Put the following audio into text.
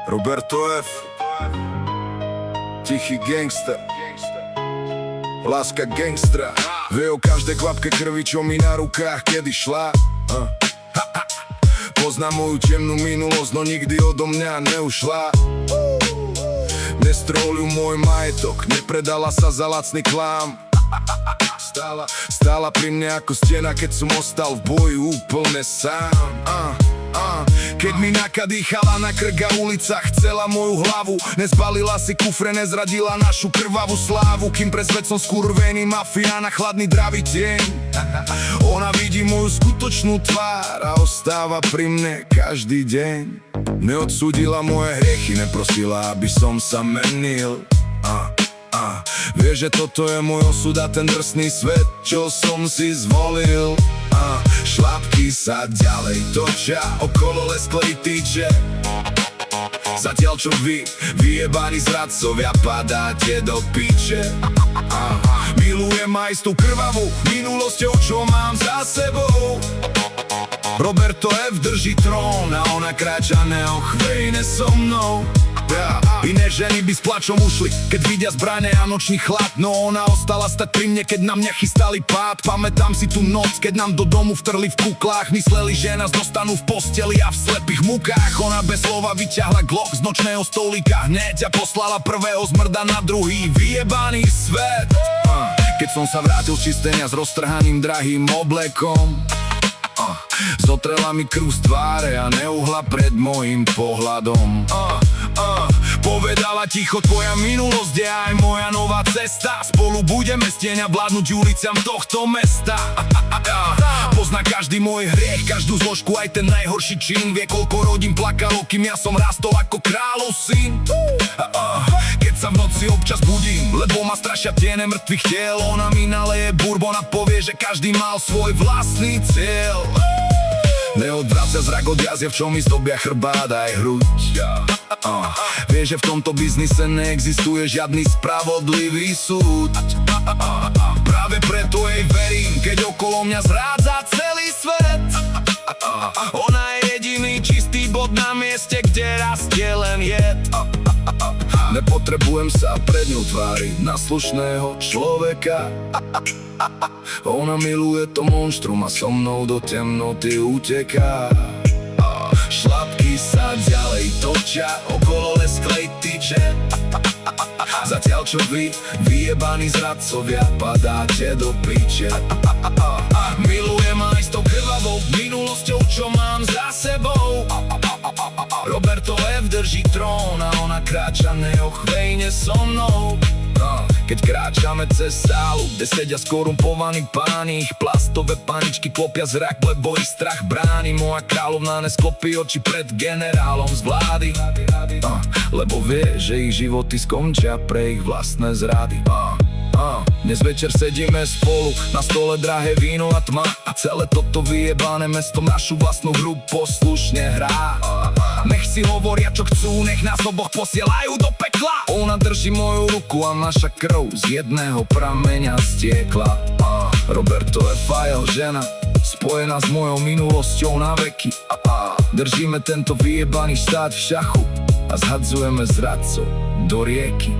Roberto F. Tichý gangster, láska gangstra. Vie o každej kvapke krvi, čo mi na rukách kedy šla. Poznám moju temnú minulosť, no nikdy odo mňa neušla. Nestrolil môj majetok, nepredala sa za lacný klám. Stála pri mne ako stena, keď som ostal v boji úplne sám. Keď mi nakadýchala na krk a ulica chcela moju hlavu, nezbalila si kufre, nezradila našu krvavú slávu, kým pre svet som skurvený mafián a chladný dravý tieň. Ona vidí moju skutočnú tvár a ostáva pri mne každý deň. Neodsúdila moje hriechy, neprosila, aby som sa menil. Vie, že toto je môj osud a ten drsný svet, čo som si zvolil. Šlapky sa ďalej točia, okolo lesklej tyče. Zatiaľ čo vy, vyjebaní zradcovia, padáte do piče. Milujem aj s tou krvavou minulosťou, čo mám za sebou. Roberto F. drží trón a ona kráča neochvejne so mnou. Iné ženy by s plačom ušli, keď vidia zbrane a nočný chlad, no ona ostala stať pri mne, keď na mňa chystali pád. Pamätám si tú noc, keď nám do domu vtrli v kuklách, mysleli, že nás dostanú v posteli a v slepých mukách. Ona bez slova vyťahla Glock z nočného stolíka hneď a poslala prvého zmrda na druhý vyjebaný svet. Keď som sa vrátil z čistenia s roztrhaným drahým oblekom, zotrela mi krv z tváre a neuhla pred mojím pohľadom. Povedala ticho, tvoja minulosť je aj moja nová cesta. Spolu budeme z tieňa vládnuť ulicam tohto mesta. Pozná každý môj hriech, každú zložku, aj ten najhorší čin. Vie, koľko rodín plakalo, kým ja som rastol ako kráľov syn. Keď sa v noci občas budím, lebo ma strašia tiene mŕtvych tiel, ona mi naleje bourbon a povie, že každý mal svoj vlastný cieľ. Neodvracia zrak od jaziev, čo mi zdobia chrbát aj hruď. Vie, že v tomto biznise neexistuje žiadny spravodlivý súd. Práve preto jej verím, keď okolo mňa zrádza celý svet. Ona je jediný čistý bod na mieste, kde rastie len jed. Nepotrebujem sa pred ňou tváriť na slušného človeka. Ona miluje to monštrum a so mnou do temnoty uteká. Šlapky sa ďalej točia, okolo lesklej tyče. Zatiaľ čo vy, vyjebaní zradcovia, padáte do piče. Milujem aj s tou krvavou minulosťou, čo mám za sebou. Roberto F. drží trón a ona kráča neochvejne so mnou. Keď kráčame cez sálu, kde sedia skorumpovaní páni, ich plastové paničky klopia zrak, lebo ich strach bráni. Moja kráľovná nesklopí oči pred generálom z vlády, lebo vie, že ich životy skončia pre ich vlastné zrady. Dnes večer sedíme spolu, na stole drahé víno a tma, a celé toto vyjebané mesto našu vlastnú hru poslušne hrá. Nech si hovoria čo chcú, nech nás oboch posielajú do pekla. Ona drží moju ruku a naša krv z jedného prameňa stiekla. Roberto F. a jeho žena, spojená s mojou minulosťou na veky. Držíme tento vyjebaný štát v šachu a zhadzujeme zradcov do rieky.